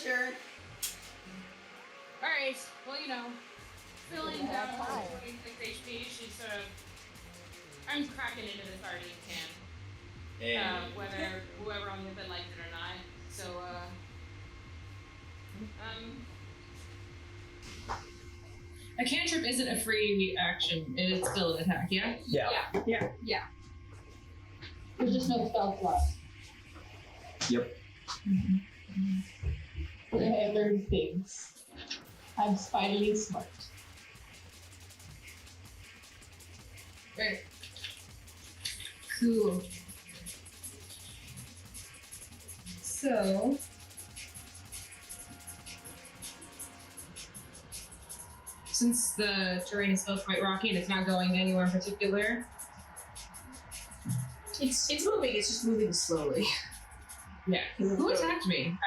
turn. Alright, well, filling down 26 HP, she's sort of... I'm cracking into this sardine can. Whether whoever on with it likes it or not. So, a cantrip isn't a free action. It's still an attack, yeah? Yeah. There's just no spell slot. Yep. I learned things. I'm finally smart. Right. Cool. So... Since the terrain is still quite rocky and it's not going anywhere in particular... It's moving, it's just moving slowly. Yeah. Who attacked me?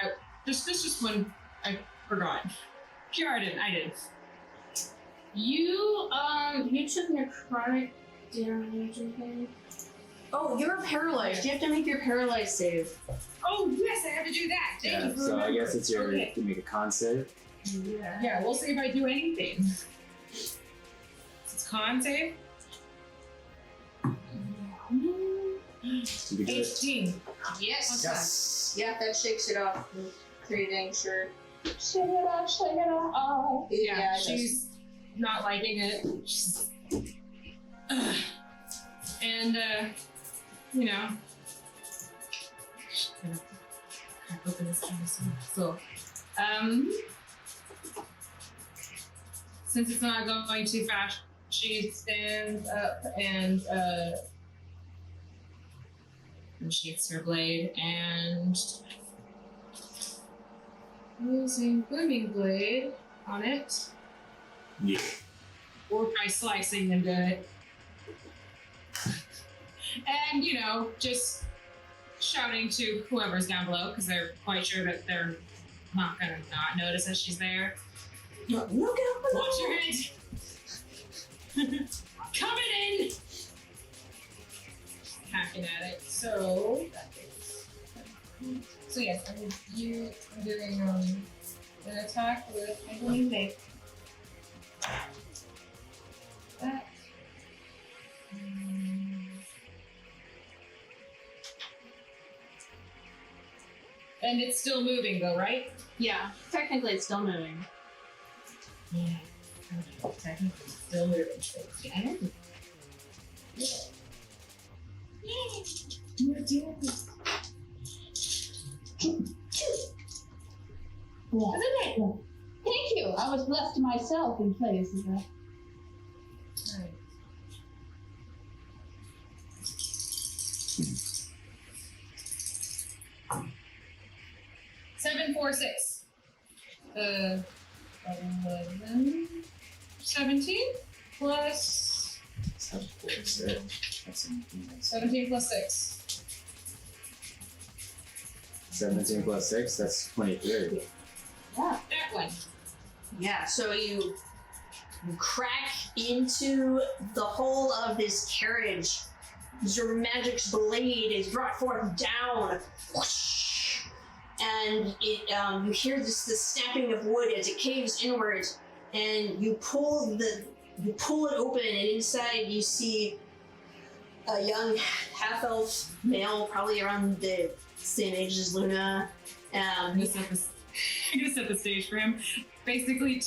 Just one. I forgot. Ciara didn't. I did. You took necrotic damage, I think. Oh, you're paralyzed. You have to make your paralyzed save. Oh, yes, I have to do that. Thank you for so remembering. I guess it's your to make a con save. Yeah, we'll see if I do anything. It's con save. 18. Yes. Yeah, that shakes it off. Pretty dang sure. Shake it off. Yeah, she's not liking it. She's, and, open this kind of stuff. So, since it's not going too fast, she stands up and shakes her blade and using booming blade on it. Yeah. Or by slicing into it. And, just shouting to whoever's down below, because they're quite sure that they're not gonna not notice that she's there. Look out below. Watch your head! Coming in! Hacking at it. So yes, I'm doing an attack with, I believe that. And it's still moving though, right? Yeah, technically it's still moving. Yeah. Technically it's still moving. Yeah. You're doing this. Isn't it? Thank you. I was blessed myself in place of that. Right. Seven, 4, 6. 11, 17 plus 17 plus 6. 17 plus 6, that's 23. Yeah, that one. Yeah, so you crack into the hull of this carriage. Your magic's blade is brought forth down. Whoosh! And it, you hear the snapping of wood as it caves inward, and you pull it open, and inside you see a young half-elf male, probably around the same age as Luna. I'm gonna set the stage for him. Basically,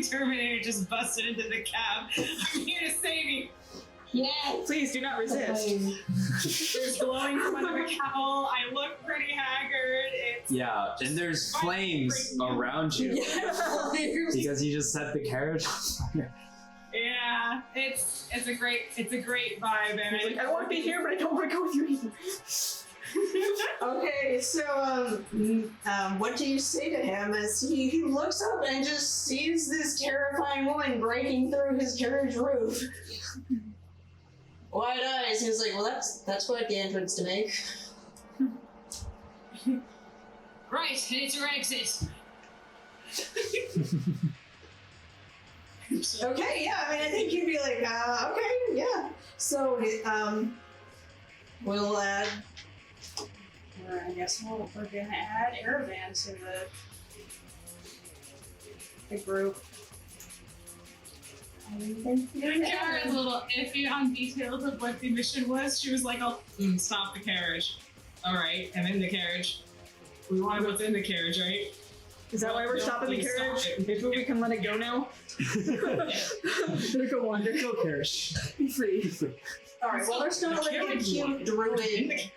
Terminator just busted into the cab. I'm here to save you. Yes. Please do not resist. There's glowing from under the cowl. I look pretty haggard. Yeah, and there's flames around you because you just set the carriage on fire. Yeah, it's a great vibe, and I want to be here, but I don't want to go with you either. Okay, so what do you say to him as he looks up and just sees this terrifying woman breaking through his carriage roof? Wide eyes, he's like, well, that's quite the entrance to make. Right, it's your exit. Okay, yeah, I mean, I think you'd be like, okay, yeah. So, we'll add I guess we're gonna add Eravan to the group. Ciara was a little iffy on details of what the mission was. She was like, "Oh, stop the carriage." All right, I'm in the carriage. We want what's in the carriage, right? Is that why we're stopping the carriage? Maybe we can let it go now? Let it go wander. Go carriage. Be free. Alright, well, there's not like a cute druid.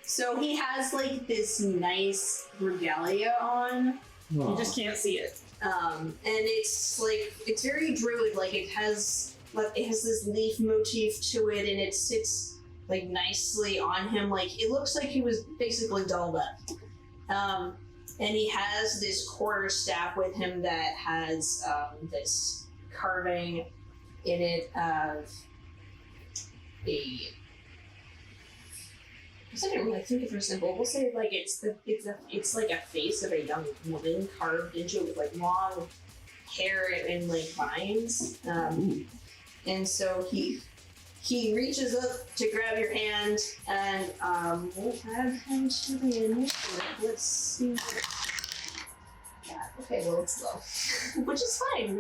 So he has like this nice regalia on. You just can't see it. And it's like, it's very druid, like it has this leaf motif to it and it sits like nicely on him. Like it looks like he was basically dolled up. And he has this quarterstaff with him that has this carving in it of I didn't really think of it simple. We'll say like it's like a face of a young woman carved into it with like long hair and like vines. And so he reaches up to grab your hand and we'll have him to the initiative. Let's see. Yeah, okay, well it's low. Which is fine.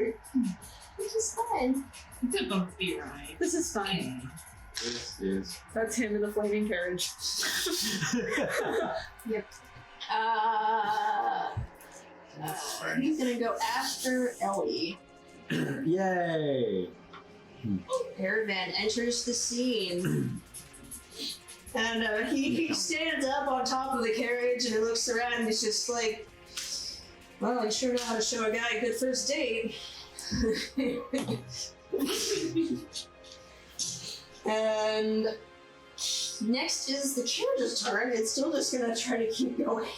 Which is fine. It's a be right. This is fine. This is. That's him in the flaming carriage. Yep. He's gonna go after Ellie. Yay! Eravan enters the scene. And he stands up on top of the carriage and he looks around and he's just like, well, I sure know how to show a guy a good first date. And next is the carriage's turn. It's still just gonna try to keep going.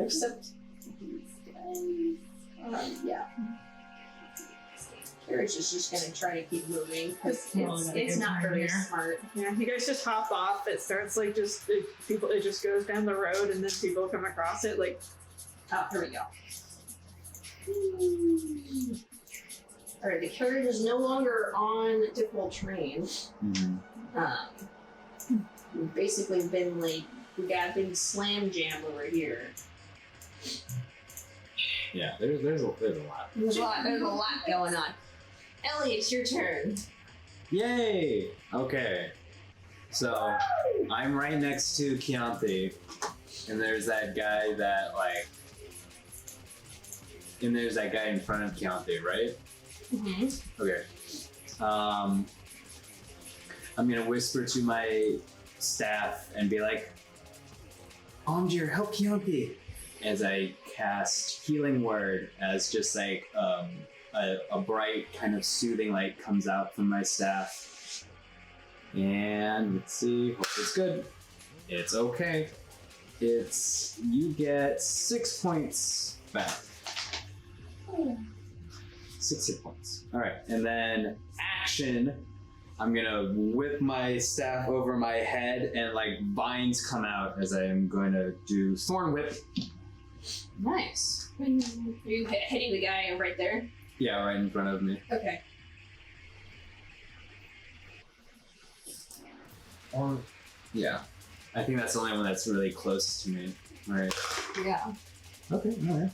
Except yeah. Carriage is just gonna try to keep moving because it's not very smart. Yeah, you guys just hop off. It starts like it just goes down the road and then people come across it like. Oh, here we go. Alright, the carriage is no longer on difficult terrain. We've basically been like, we got a big slam jam over here. Yeah, there's a lot. There's a lot going on. Ellie, it's your turn. Yay! Okay. So, I'm right next to Keyanthi, and there's that guy that and there's that guy in front of Keyanthi, right? Mm-hmm. Okay. I'm gonna whisper to my staff and be like, Omjir, help Keyanthi! As I cast Healing Word as just like a bright kind of soothing light comes out from my staff. And let's see, hope it's good. It's okay. You get 6 points back. 6 hit points. Alright, and then action, I'm gonna whip my staff over my head and like vines come out as I am going to do Thorn Whip. Nice. Are you hitting the guy right there? Yeah, right in front of me. Okay. Yeah. I think that's the only one that's really close to me. Right. Yeah. Okay, alright.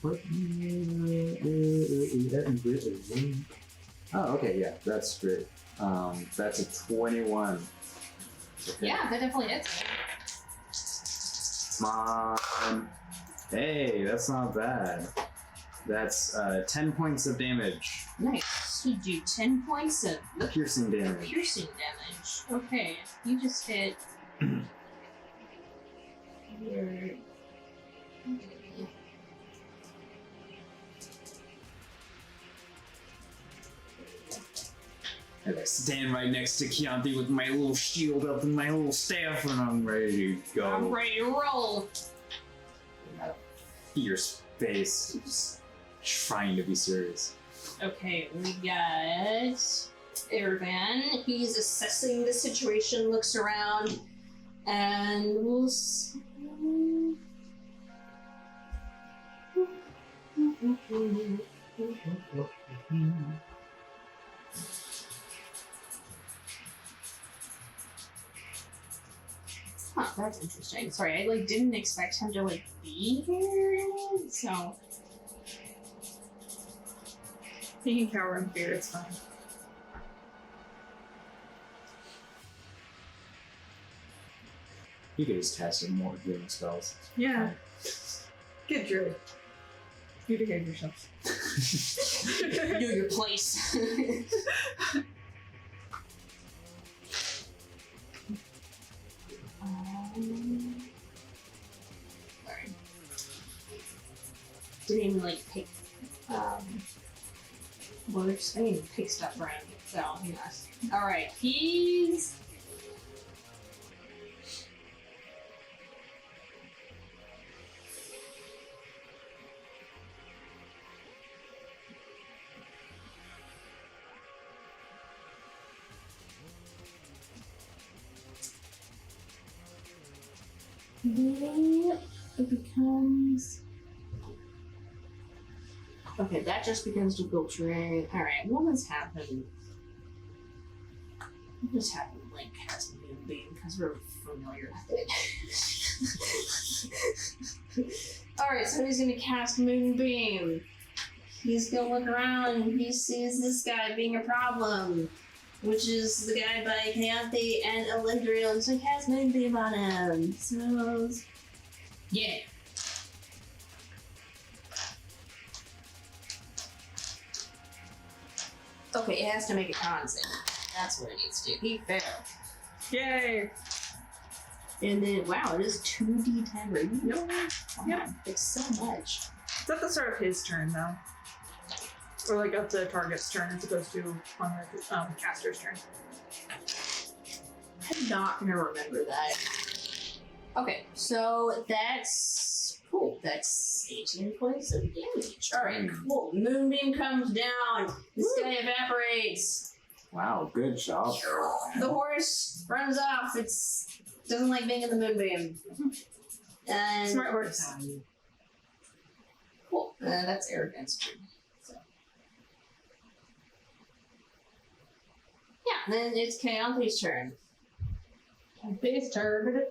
Oh, okay, yeah, that's great. That's a 21. Okay. Yeah, that definitely is. Come on. Hey, that's not bad. That's 10 points of damage. Nice. You do 10 points of Piercing damage. piercing damage. Okay, you just hit. And I stand right next to Keyanthi with my little shield up and my little staff, and I'm ready to go. I'm ready to roll. Fierce face, just trying to be serious. Okay, we got Eravan. He's assessing the situation, looks around, and we'll see. Huh. that's interesting. Sorry, I didn't expect him to be here. So He can cower in fear, it's fine. You could just cast some more healing spells. Yeah. Good druid. You behave yourself. know your place. Sorry. Didn't even pick words. I didn't even pick stuff right. So yes. Alright, he's then it becomes... Okay, that just becomes difficult terrain. Alright, what has happened? What has happened? Has a moonbeam, because we're familiar with it. Alright, so he's gonna cast Moonbeam. He's gonna look around and he sees this guy being a problem, which is the guy by Keyanthi and Ellendriel, and so he casts Moonbeam on him. So, yeah. Okay, it has to make a con save. That's what it needs to do. He failed. Yay! And then, wow, it is 2d10 rating. Yep. Yep. It's so much. It's at the start of his turn, though. Or up the target's turn as opposed to on the caster's turn. I'm not gonna remember that. Okay, so that's cool. That's 18 points of damage. Alright, cool. Moonbeam comes down. This guy evaporates. Wow, good job. The horse runs off. It's doesn't like being in the moonbeam. And Smart horse. Cool. That's Eravan's turn. So. Yeah, then it's Kayanthi's turn. His turn.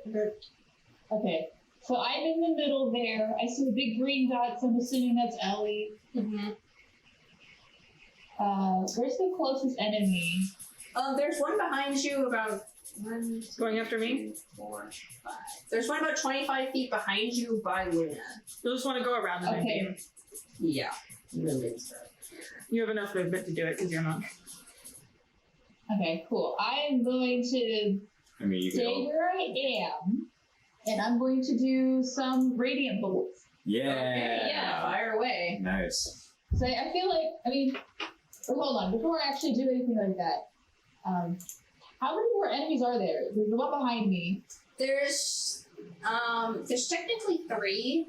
Okay, so I'm in the middle there. I see the big green dots. I'm assuming that's Ellie. Mm-hmm. Where's the closest enemy? There's one behind you about 1, Going after me? 2, 4, 5. There's one about 25 feet behind you by Luna. You'll just want to go around the moonbeam. Yeah. You have enough movement to do it because you're not. Okay, cool. I am going to I mean, you stay can. where I am, and I'm going to do some radiant bolts. Yeah. Okay, yeah, fire away. Nice. So I feel like, or hold on, before I actually do anything like that, how many more enemies are there? There's the one behind me. There's technically 3.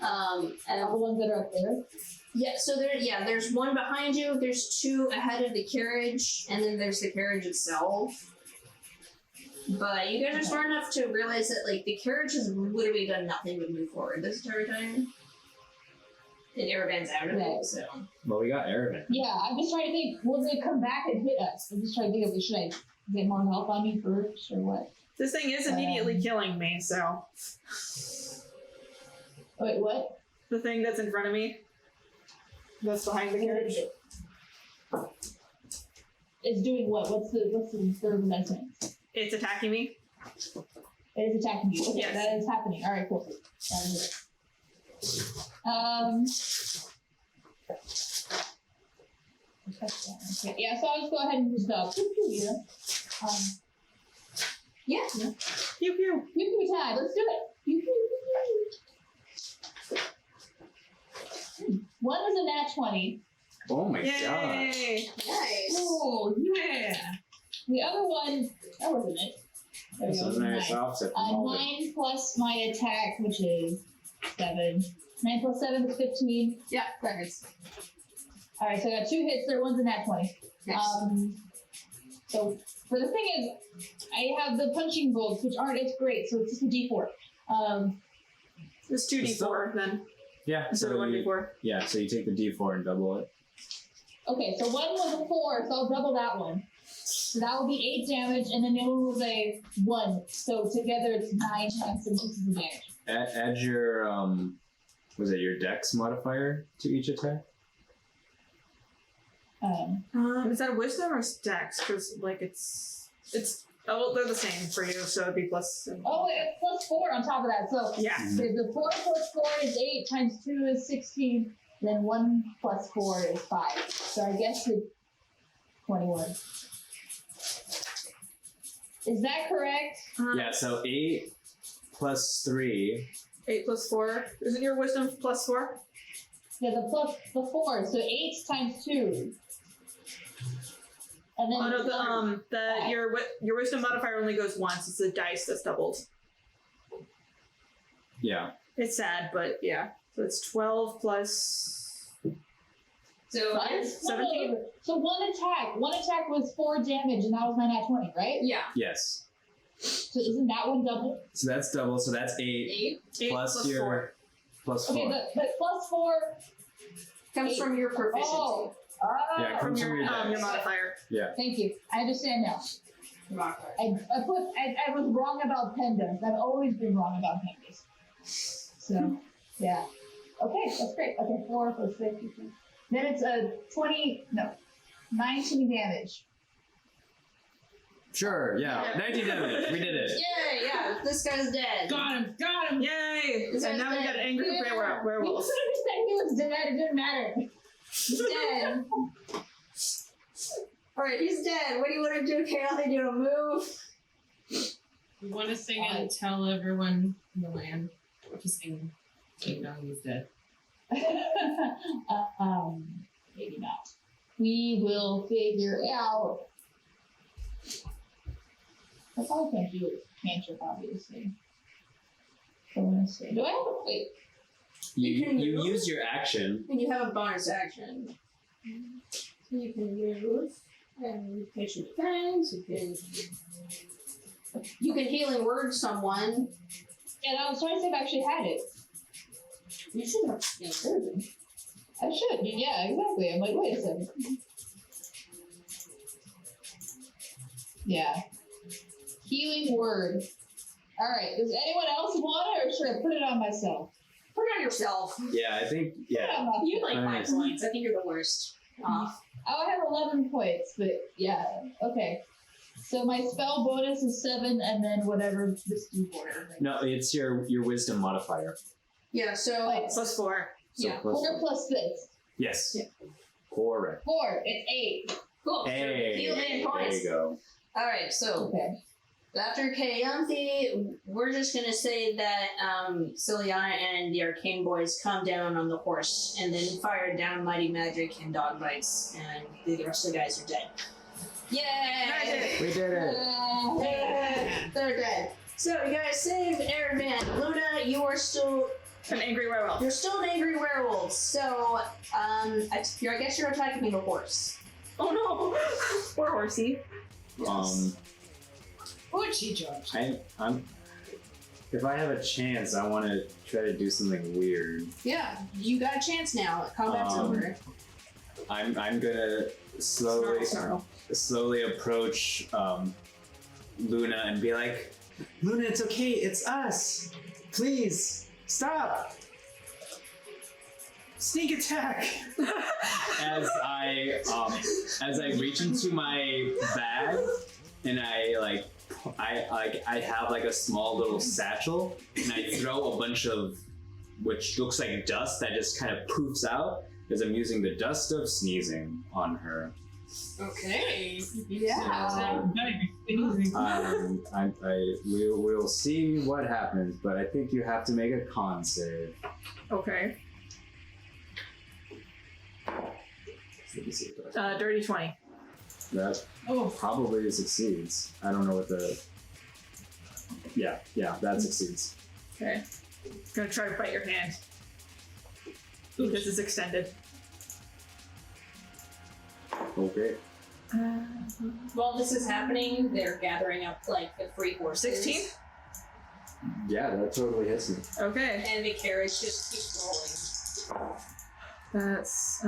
And the ones that are up there. Yeah, so there's one behind you, there's 2 ahead of the carriage, and then there's the carriage itself. But you guys are smart enough to realize that the carriage has literally done nothing but move forward this entire time. And Eravan's out of it, so. Well, we got Eravan. Yeah, I'm just trying to think, will they come back and hit us? I'm just trying to think of, should I get more help on me first, or what? This thing is immediately killing me, so. Wait, what? The thing that's in front of me. That's behind the carriage. It's doing what? What's the third measurement? It's attacking me. It is attacking you. Okay, Yes. that is happening. Alright, cool. That is it. Okay, yeah, so I'll just go ahead and use the pew-pew. Yeah. Pew pew. Pew-pew time. Let's do it. Pew-pew. One was a nat 20. Oh my god. Yay! Nice. Oh, yeah. The other one, that wasn't it. There we This go. is nice Nine. offset from all the 9 plus my attack, which is 7. 9 plus 7 is 15. Yeah, that hurts. Alright, so I got 2 hits there, one's a nat 20. Nice. So, for the thing is, I have the punching bolts, which aren't as great, so it's just a d4. It's 2d4 then. Yeah, Instead of so 1d4. yeah, so you take the D4 and double it. Okay, so one was a 4, so I'll double that one. So that will be 8 damage, and then the other one was a 1. So together it's 9 times 7 pieces of damage. Add your was it your Dex modifier to each attack? Is that wisdom or dex? Because like it's oh, they're the same for you, so it'd be plus. Oh wait, it's plus 4 on top of that. So Yeah. the 4 plus 4 is 8 times 2 is 16. Then 1 plus 4 is 5. So I guess it's 21. Is that correct? Yeah, so 8 plus 3. 8 plus 4. Isn't your wisdom plus 4? Yeah, the 4. So 8 times 2. And then Oh no, your wisdom modifier only goes once. It's a dice that's doubled. Yeah. It's sad, but yeah. So it's 12 plus. So 17? So one attack was 4 damage, and that was my nat 20, right? yeah. Yes. So isn't that one double? So that's double, so that's 8. 8 Plus your 4. plus 4. Okay, but plus 4 Comes from your proficiency. Oh. Yeah, it comes from your Your dex. modifier. Yeah. Thank you. I understand now. I was wrong about pendas. I've always been wrong about pendas. So, yeah. Okay, that's great. Okay, 4 plus 6. Then it's a 19 damage. Sure, yeah. 19 damage. We did it. Yeah, this guy's dead. Got him. Yay! Is And that now we got an angry You werewolf. said he was dead. It didn't matter. He's dead. Alright, he's dead. What do you want to do, Keyanthi? Do you want to move? We want to sing and tell everyone in the land to sing. No, he's dead. Maybe not. We will figure out. I probably can't do it. Cantrip, obviously. So I'm gonna say, do I have a wait? You can You move? use your action. And you have a bonus action. So you can move and patient defense. You can healing word someone. And I was trying to see if I actually had it. You should have healing word. I should. Yeah, exactly. I'm like, wait a second. Yeah. Healing word. All right. Does anyone else want it, or should I put it on myself? Put it on yourself. Yeah, I think, yeah. You have like 5 Nice. points. I think you're the worst off. I have 11 points, but yeah. Okay. So my spell bonus is 7, and then whatever this D4. No, it's your wisdom modifier. Yeah, so Like, Plus 4. So Yeah. plus 4 plus 6. Yes. Yeah. Correct. 4. It's 8. cool. Hey, Heal in there points. you go. Alright, so Okay. after Keyanthi, we're just gonna say that Ciliana and the Arcane Boys come down on the horse and then fire down mighty magic and dog bites, and the rest of the guys are dead. Yay! We did it. Yay! They're dead. So you guys saved Eravan. Luna, you are still An angry werewolf. you're still an angry werewolf. So I guess you're attacking the horse. Oh no! Poor horsey. What'd she judge? I'm. If I have a chance, I want to try to do something weird. Yeah, you got a chance now. Combat's over. I'm gonna slowly approach Luna and be like, Luna, it's okay, it's us. Please stop. Sneak attack. as I reach into my bag and I have like a small little satchel and I throw a bunch of which looks like dust that just kind of poofs out as I'm using the dust of sneezing on her. Okay. Yeah. We'll see what happens, but I think you have to make a con save. Okay. Let me see what that- Dirty 20. That probably succeeds. I don't know what the. Yeah, that succeeds. Okay. Gonna try to bite your hand. Because it's extended. Okay. While this is happening, they're gathering up like the 3 horses. 16? Yeah, that totally hits me. Okay. And the carriage just keeps rolling. That's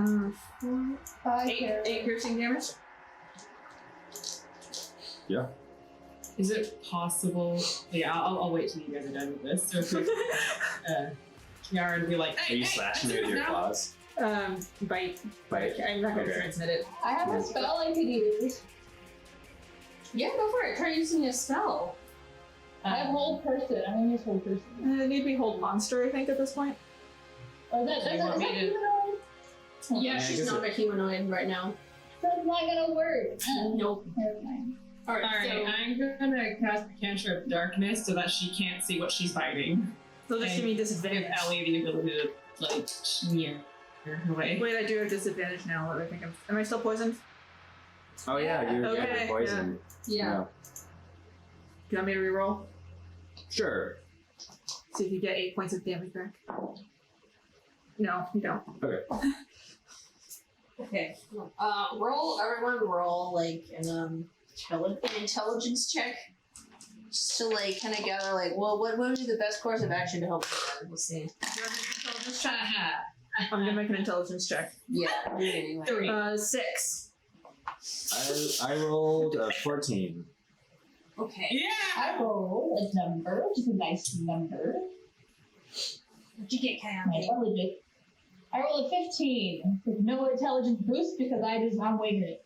8 piercing damage. Yeah. Is it possible? Yeah, I'll wait till you guys are done with this. So Ciara would be like, Are you slashing me with your claws? Bite. Bite? I'm not gonna Okay. transmit it. I have a spell I could use. Yeah, go for it. Try using a spell. I have hold person. I'm gonna use hold person. It need to be hold monster, I think, at this point. Oh, is that humanoid? Yeah, I she's guess not a humanoid right now. That's not gonna work. Nope. Never mind. Alright, alright, I'm gonna cast a cantrip darkness so that she can't see what she's biting. So this give me disadvantage. Give Ellie the ability to, like, smear her away. Wait, I do have disadvantage now. What I think am I still poisoned? Oh yeah, you're Okay, poisoned. yeah. Do you want me to reroll? Sure. See if you get 8 points of damage back. No, you don't. Okay. Okay. Everyone roll like an intelligence check. Just to like kind of gather like, well, what would be the best course of action to help them? We'll see. I'm gonna make an intelligence check. Yeah, do it anyway. 6. I rolled a 14. Okay. Yeah! I roll a number, which is a nice number. What'd you get, My Keyanthi? intelligence. I rolled a 15 with no intelligence boost because I'm winging it.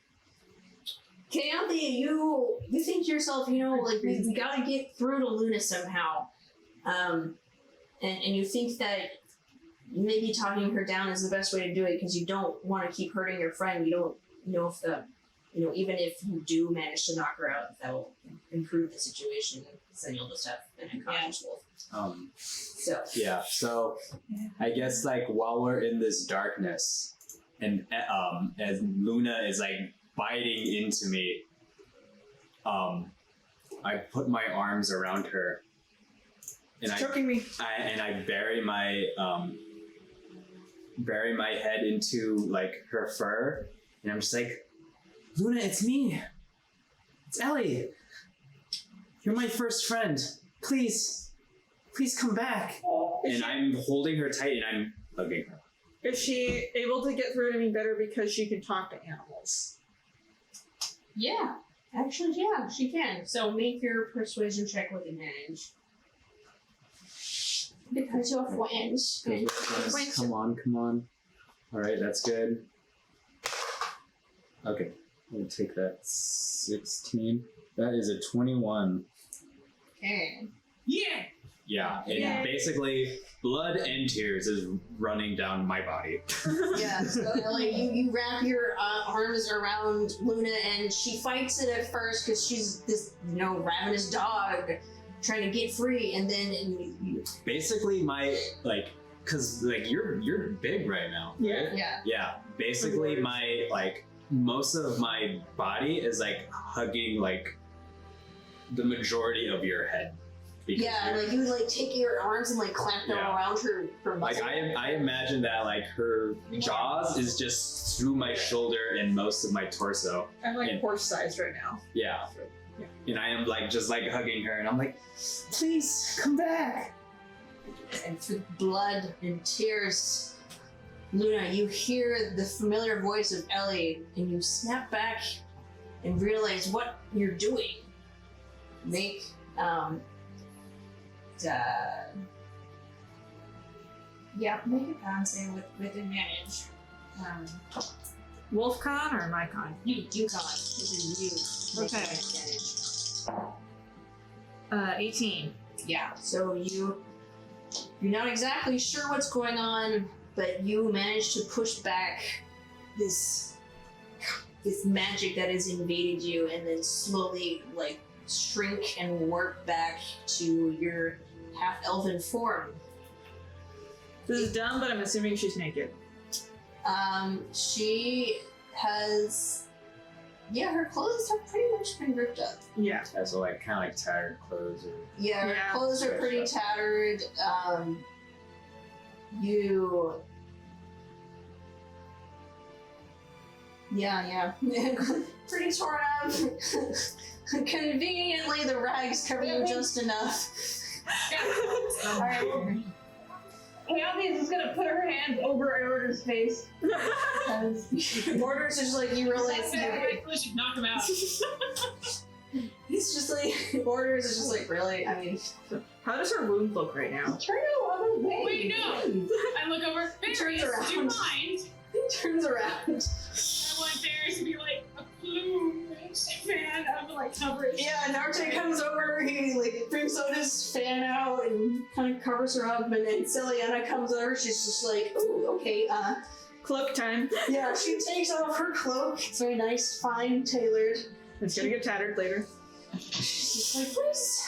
Keyanthi, you think to yourself, you know, like we gotta get through to Luna somehow, and you think that maybe talking her down is the best way to do it because you don't want to keep hurting your friend. You don't know if even if you do manage to knock her out, that will improve the situation. So you'll just have an unconscious wolf. So I guess like while we're in this darkness, and as Luna is like biting into me, I put my arms around her, and Choking me. I bury my head into like her fur, and I'm just like, Luna, it's me. It's Ellie. You're my first friend. Please come back. And I'm holding her tight and I'm hugging her. Is she able to get through it any better because she can talk to animals? Yeah, actually, yeah, she can. So make your persuasion check with advantage. Because you're friends. Come on. All right, that's good. Okay, we'll take that 16. That is a 21. Okay. Yeah! Yeah, and Yeah. basically blood and tears is running down my body. Yeah, so Ellie, you wrap your arms around Luna, and she fights it at first because she's this, ravenous dog trying to get free, and then you Basically, my cause you're big right now. Yeah. yeah. Yeah, basically my most of my body is like hugging like the majority of your head. Because Yeah, like you would take your arms and clamp them Yeah. around her like muscle. I imagine that her jaws is just through my shoulder and most of my torso. I'm Yeah. horse-sized right now. Yeah. Yeah. And I am just hugging her and I'm like, please come back. And through blood and tears, Luna, you hear the familiar voice of Ellie, and you snap back and realize what you're doing. Make make a con save with advantage. Wolf con or my con? You con. This is you. Make Okay. advantage. 18. Yeah. So you're not exactly sure what's going on, but you manage to push back this magic that has invaded you, and then slowly shrink and warp back to your half-elven form. This is dumb, but I'm assuming she's naked. She has, her clothes have pretty much been ripped up. Yeah. So kind of tired clothes or Yeah, her Yeah. clothes are pretty tattered. Yeah. Pretty torn up. Conveniently, the rags cover you just enough. Alright. Keyanthi is just gonna put her hands over Iorda's face. Borders is you realize I should knock him out. He's just like, orders is just like, really? I mean, How does her wound look right now? Turn it other way. Wait, no! I look over. Fairies, do you mind? he turns around. I want Fairies to be like a plume fan of like coverage. Yeah, Narte comes over, he like brings out his fan out and kind of covers her up, and then Celiana comes over, she's just like, ooh, okay, Cloak time. yeah, she takes off her cloak, it's very nice, fine, tailored. It's gonna get tattered later. She's just like, please,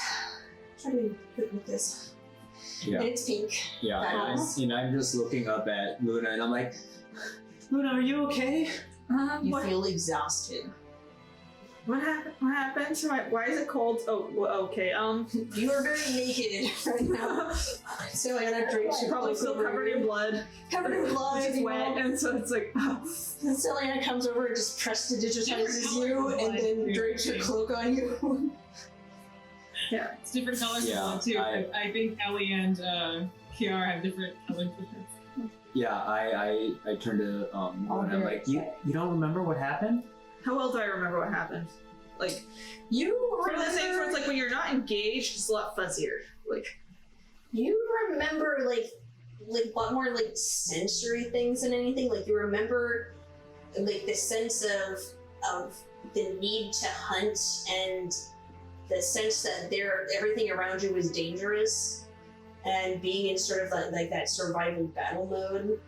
try to put with this. Yeah. And it's pink. Yeah, and I'm just looking up at Luna, and I'm like, Luna, are you okay? You What? feel exhausted. What happened? What happened? Why is it cold? Oh, okay. You are very naked right now. Celiana drapes her Probably cloak still over covered you. in blood. Covered in blood. It's you wet, know. and so it's like, oh. And Celiana comes over and just prestidigitizes you and then drapes her cloak on you. Yeah. It's different colors Yeah, as well, too. I- I think Ellie and Kiara have different color difference. Yeah, I turned to Luna, I'm like, you don't remember what happened? How well do I remember what happened? Like, You one of those things where remember, it's like when you're not engaged, it's a lot fuzzier. Like, you remember like a lot more like sensory things than anything. Like you remember like the sense of the need to hunt and the sense that everything around you was dangerous and being in sort of like that survival battle mode,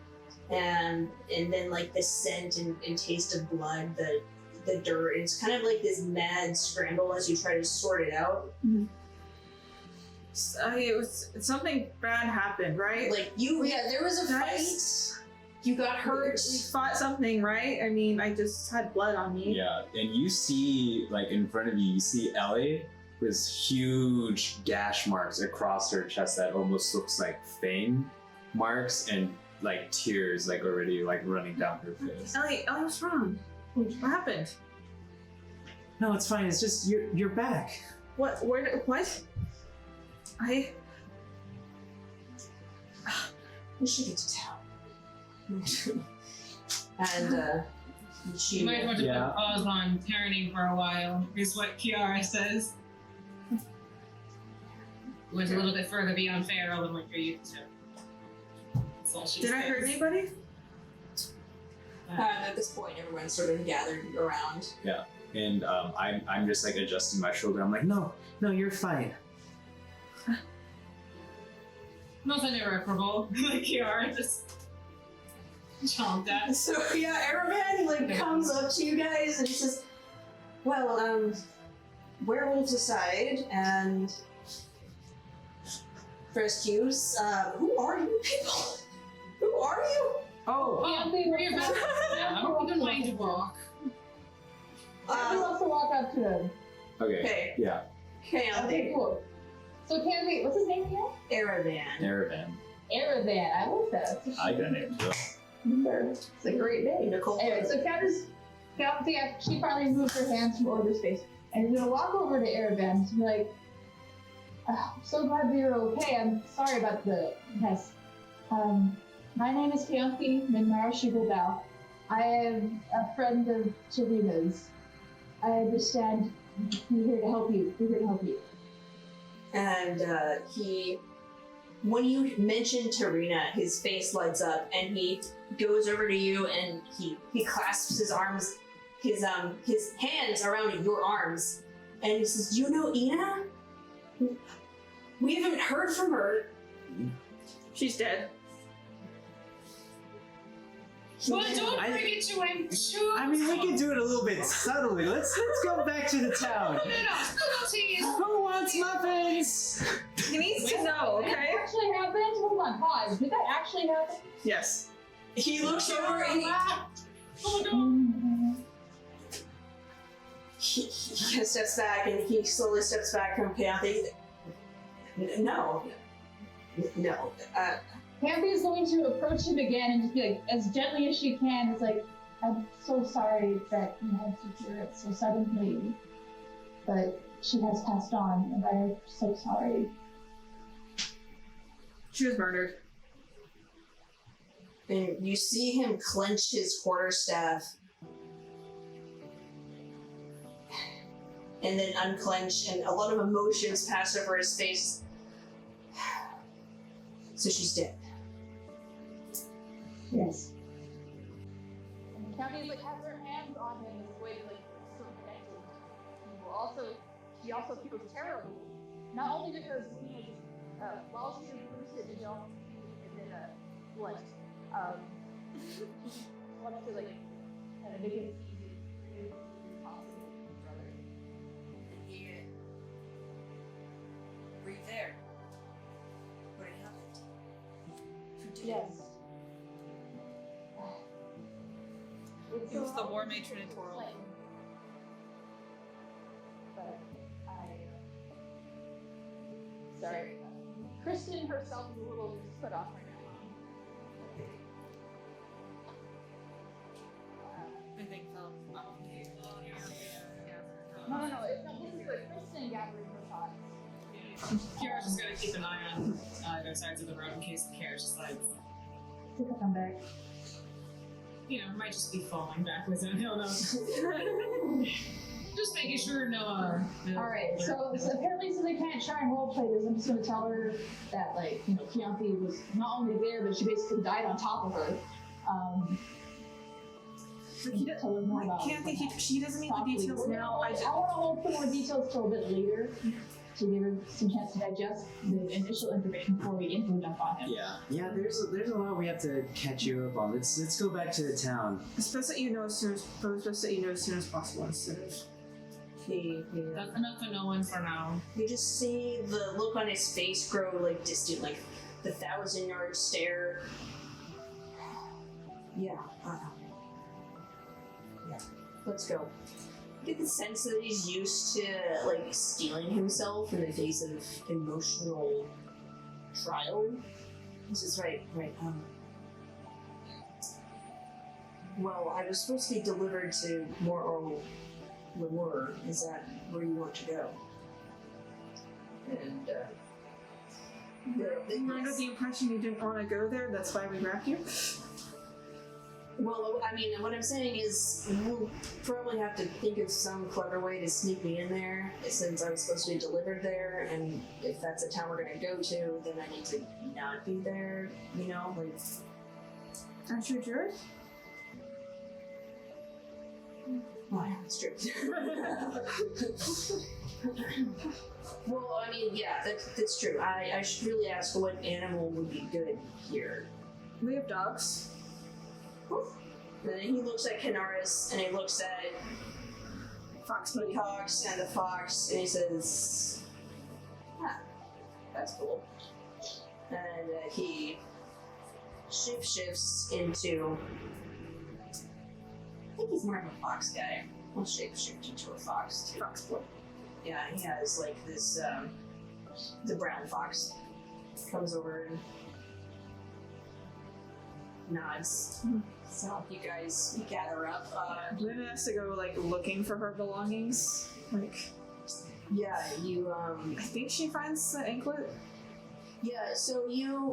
and then like the scent and taste of blood, the dirt. It's kind of like this mad scramble as you try to sort it out. something bad happened, right? Like there was a Nice. fight. You got hurt. We fought something, right? I mean, I just had blood on me. Yeah, and you see, like in front of you, you see Ellie with huge gash marks across her chest that almost looks like fang marks and like tears like already like running down her face. Ellie, what's wrong? What happened? No, it's fine. It's just you're back. What? What? We should get to town. And she You might want to Yeah. put pause on parenting for a while, is what Kiara says. Went a little bit further beyond feral than what you're used to. That's all she Did I says. hurt anybody? at this point, everyone's sort of gathered around. And I'm just like adjusting my shoulder. I'm like, no, you're fine. Nothing irreparable. Like Kiara just chomped at. So yeah, Eravan like comes up to you guys and he says, "Well, werewolves aside and rescues, who are you people? Who are you?" Oh, Oh, you're back now. You can mind to walk. I would love to walk up to him. Okay. Yeah. Okay, cool. So Keyanthi, what's his name again? Eravan. Eravan. Eravan. I love that. I got it too. It's a great name. Nicole. Anyway, so Keyanthi, she finally moved her hands from Order space, and she's gonna walk over to Eravan to be like, "I'm so glad that you're okay. I'm sorry about the mess. My name is Keyanthi Kristin. I am a friend of Serena's. I understand we're here to help you. We're here to help you." And when you mention Tarina, his face lights up, and he goes over to you, and he clasps his arms, his hands around your arms, and he says, "You know Ina? We haven't heard from her." she's dead. Well, don't bring it to him too. I mean, we can do it a little bit subtly. Let's go back to the town. No, please. Who wants muffins? He needs to know, Did that okay? actually happen? Hold on, pause. Did that actually happen? Yes. He looks over and he steps back, and he slowly steps back from Keyanthi. No. Keyanthi is going to approach him again and just be like, as gently as she can, it's like, "I'm so sorry that you had to hear it so suddenly, but she has passed on, and I'm so sorry." She was murdered. And you see him clench his quarterstaff. and then unclench, and a lot of emotions pass over his face. So she's dead. Yes. And Keyanthi like has her hands on him in a way that like so connected. She also feels terrible. Not only because while she's lucid, she also is in a blood. She wants to like kind of make it easy as possible for his brother. Were you there? What had happened? Yes. It was the war matron in Toril. But sorry. Kristin herself is a little put off right now. I think so. No. This is like Kristin gathering her thoughts. Kiara's just gonna keep an eye on either sides of the road in case the carriage decides, Take a come back. it might just be falling backwards. I don't know. Just making sure no. Alright, so apparently since I can't try and roleplay this, I'm just gonna tell her that Keyanthi was not only there, but she basically died on top of her. Tell her more about She doesn't need the details now. I want to hold some more details till a bit later to give her some chance to digest the initial information before we info dump on him. Yeah. There's a lot we have to catch you up on. Let's go back to the town. It's best that you know as soon as possible instead of. That's enough to know one for now. You just see the look on his face grow distant, like the 1,000-yard stare. Yeah. Let's go. I get the sense that he's used to stealing himself in the days of emotional trial. This is right. Well, I was supposed to be delivered to Mor'Or Luna. Is that where you want to go? And I'm under the impression you didn't want to go there. That's why we grabbed you. Well, I mean, what I'm saying is we'll probably have to think of some clever way to sneak me in there, since I was supposed to be delivered there, and if that's a town we're gonna go to, then I need to not be there, Aren't you Jared? Oh, yeah, that's true. Well, I mean, yeah, that's true. I should really ask what animal would be good here. We have dogs. And then he looks at Canaris, and he looks at Peacocks and the fox, and he says, that's cool. And he shifts into, I think he's more of a fox guy. He'll shift into a fox too. Fox boy. Yeah, he has this, the brown fox comes over and nods. So you guys gather up. Luna has to go looking for her belongings. Yeah, you I think she finds the anklet. Yeah, so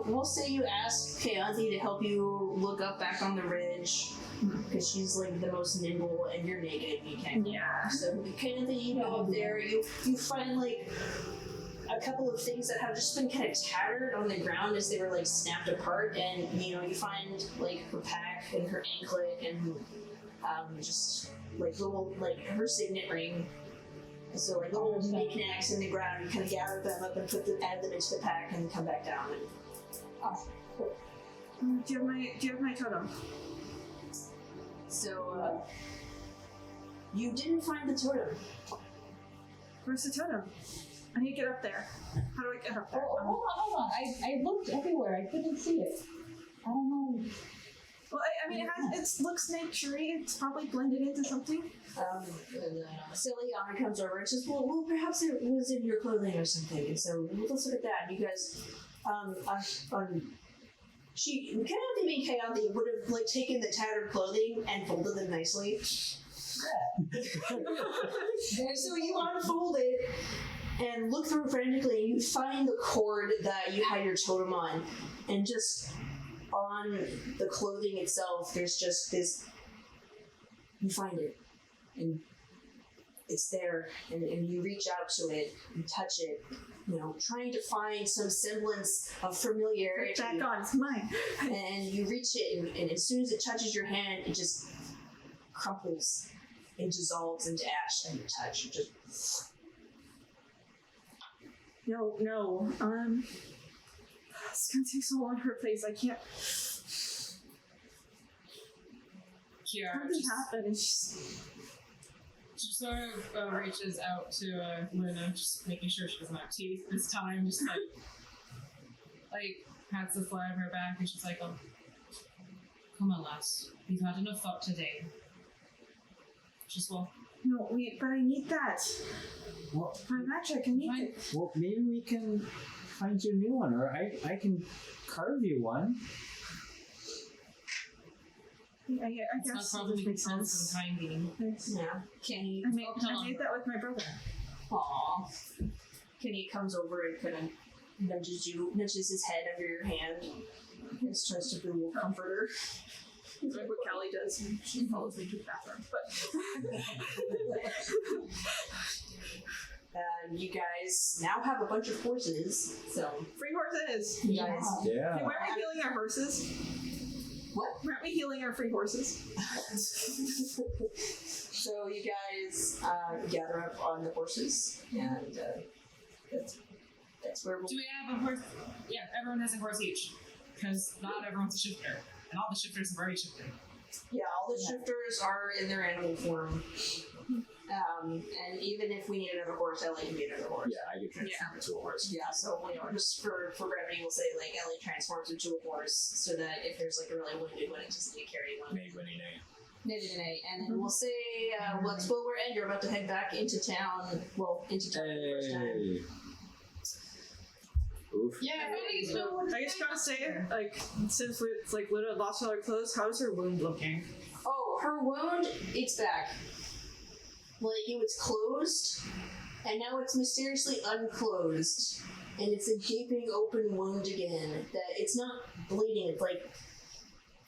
we'll say you ask Keyanthi to help you look up back on the ridge, because she's the most nimble, and you're naked and you can't go back. So Keyanthi, you go up there, you find a couple of things that have just been kind of tattered on the ground as they were snapped apart, and you find her pack and her anklet and just little her signet ring. And so the old knickknacks in the ground, you kind of gather them up and add them into the pack and come back down. And Awesome. Cool. Do you have my totem? So you didn't find the totem. Where's the totem? I need to get up there. How do I get up there? Hold on. I looked everywhere. I couldn't see it. I don't know. Well, I mean, it looks naturey. It's probably blended into something. Silly Anna comes over and says, well, perhaps it was in your clothing or something. And so let's look at that. And you guys, Keyanthi and Keyanthi would have taken the tattered clothing and folded them nicely. So you unfold it and look through frantically, and you find the cord that you had your totem on, and just on the clothing itself, there's just this. You find it, and it's there, and you reach out to it, and touch it, trying to find some semblance of familiarity. Back on, it's mine. And you reach it, and as soon as it touches your hand, it just crumples and dissolves into ash and you touch. You just... No. It's gonna take so long to replace. I can't. Kiara Something happened. she sort of reaches out to Luna, just making sure she doesn't have teeth this time. Just like pats the fly of her back, and she's like, "Oh, come on, lass. We've had enough thought today. Just well." No, but I need that. Well, My magic, I need it. well, maybe we can find you a new one, or I can carve you one. I It's guess not probably this makes for sense. the time being. Yeah. Kenny. I made that with my brother. Aww. Kenny comes over and kind of nudges his head under your hand. Just tries to be a little comforter. It's like what Callie does when she follows me to the bathroom. And you guys now have a bunch of horses, so Free horses! you guys. Yeah. Hey, why aren't we healing our horses? What? Why aren't we healing our free horses? So you guys gather up on the horses, and that's where we'll. Do we have a horse? Yeah, everyone has a horse each. Because not everyone's a shifter. And all the shifters have already shifted. Yeah, all the shifters are in their animal form. And even if we need another horse, Ellie can be another horse. Yeah, I could transform into a horse. Yeah, so just for brevity, we'll say like Ellie transforms into a horse, so that if there's like a really wounded one, it just need to carry one. Nay. And then we'll say let's we're end. You're about to head back into town. Well, into town for the first time. Hey. Oof. Yeah, I just gotta say, like, since it's like Luna lost all her clothes, how's her wound looking? Oh, her wound, it's back. Like, it was closed, and now it's mysteriously unclosed. And it's a gaping open wound again. That it's not bleeding, it's like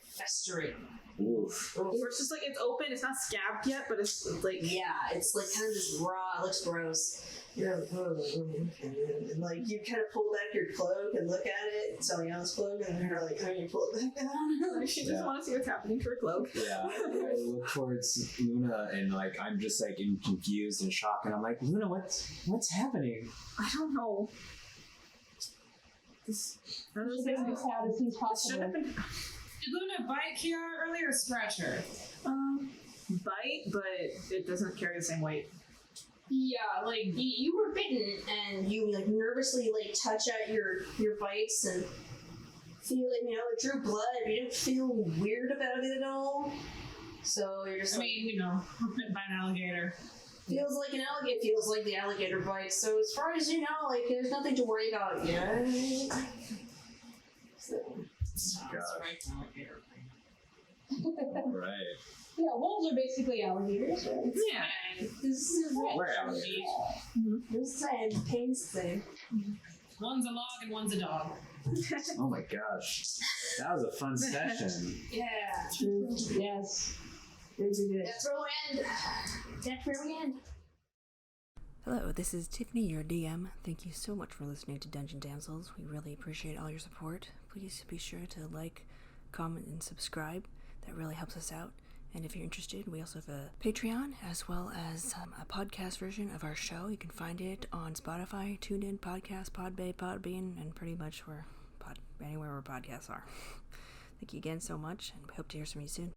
festering. Oof. Or it's just like it's open, it's not scabbed yet, but it's like Yeah, it's like kind of just raw, it looks gross. You're like, and like you kind of pull back your cloak and look at it, it's Eliana's cloak, and you're like, you pull it back down. she just wants to see what's happening to her cloak. Yeah, I look towards Luna and like I'm just like confused and shocked, and I'm like, Luna, what's happening? I don't know. This She gets as sad as he's should possible. have been Did Luna bite Kiara earlier or scratch her? bite, but it doesn't carry the same weight. Yeah, like you were bitten, and you like nervously like touch at your bites and feel it. It drew blood. But you didn't feel weird about it at all. So you're just I mean, bitten by an alligator. feels like an alligator. Feels like the alligator bite. So as far as you know, like there's nothing to worry about yet. So, God. Right, alligator. Right. Yeah, wolves are basically alligators, right? Yeah. this is We're alligators. This is the pain's thing. One's a log and one's a dog. Oh my gosh. That was a fun session. Yeah. Yes. Very good. That's where we end. That's where we end. Hello, this is Tiffany, your DM. Thank you so much for listening to Dungeon Damsels. We really appreciate all your support. Please be sure to like, comment, and subscribe. That really helps us out. And if you're interested, we also have a Patreon as well as a podcast version of our show. You can find it on Spotify, TuneIn, Podcast, Podbean, and pretty much anywhere where podcasts are. Thank you again so much, and we hope to hear from you soon.